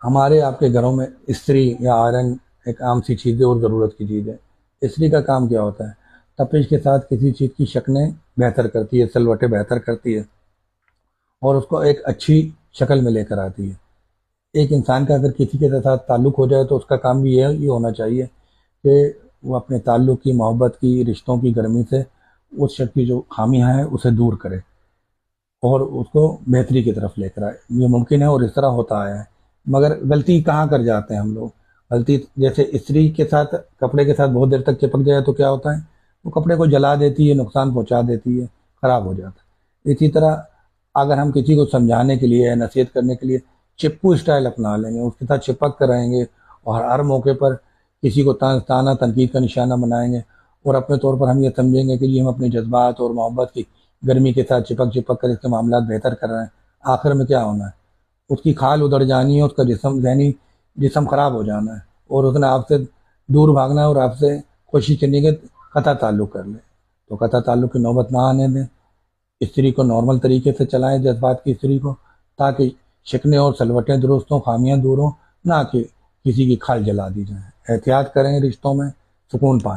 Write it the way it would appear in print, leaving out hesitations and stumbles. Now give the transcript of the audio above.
ہمارے آپ کے گھروں میں استری یا آئرن ایک عام سی چیز ہے اور ضرورت کی چیز ہے۔ استری کا کام کیا ہوتا ہے؟ تپش کے ساتھ کسی چیز کی شکلیں بہتر کرتی ہے، سلوٹیں بہتر کرتی ہے اور اس کو ایک اچھی شکل میں لے کر آتی ہے۔ ایک انسان کا اگر کسی کے ساتھ تعلق ہو جائے تو اس کا کام بھی یہ ہونا چاہیے کہ وہ اپنے تعلق کی، محبت کی، رشتوں کی گرمی سے اس شخص کی جو خامیاں ہیں اسے دور کرے اور اس کو بہتری کی طرف لے کر آئے۔ یہ ممکن ہے اور اس طرح ہوتا آیا ہے، مگر غلطی کہاں کر جاتے ہیں ہم لوگ؟ غلطی جیسے استری کے ساتھ کپڑے کے ساتھ بہت دیر تک چپک جائے تو کیا ہوتا ہے؟ وہ کپڑے کو جلا دیتی ہے، نقصان پہنچا دیتی ہے، خراب ہو جاتا ہے۔ اسی طرح اگر ہم کسی کو سمجھانے کے لیے، نصیحت کرنے کے لیے چپکو اسٹائل اپنا لیں گے، اس کے ساتھ چپک کر رہیں گے اور ہر موقع پر کسی کو تانا تنقید کا نشانہ بنائیں گے اور اپنے طور پر ہم یہ سمجھیں گے کہ یہ ہم اپنے جذبات اور محبت کی گرمی کے ساتھ چپک چپک کر اس کے معاملات بہتر کر رہے ہیں، آخر میں کیا ہونا ہے؟ اس کی کھال ادھڑ جانی ہے، اس کا ذہنی جسم خراب ہو جانا ہے اور اس نے آپ سے دور بھاگنا ہے اور آپ سے کوشش کرنی ہے کہ قطع تعلق کر لے۔ تو قطع تعلق کی نوبت نہ آنے دیں، استری کو نارمل طریقے سے چلائیں، جذبات کی استری کو، تاکہ شکنیں اور سلوٹیں درست ہوں، خامیاں دور ہوں، نہ کہ کسی کی کھال جلا دی جائیں۔ احتیاط کریں رشتوں میں، سکون پائیں۔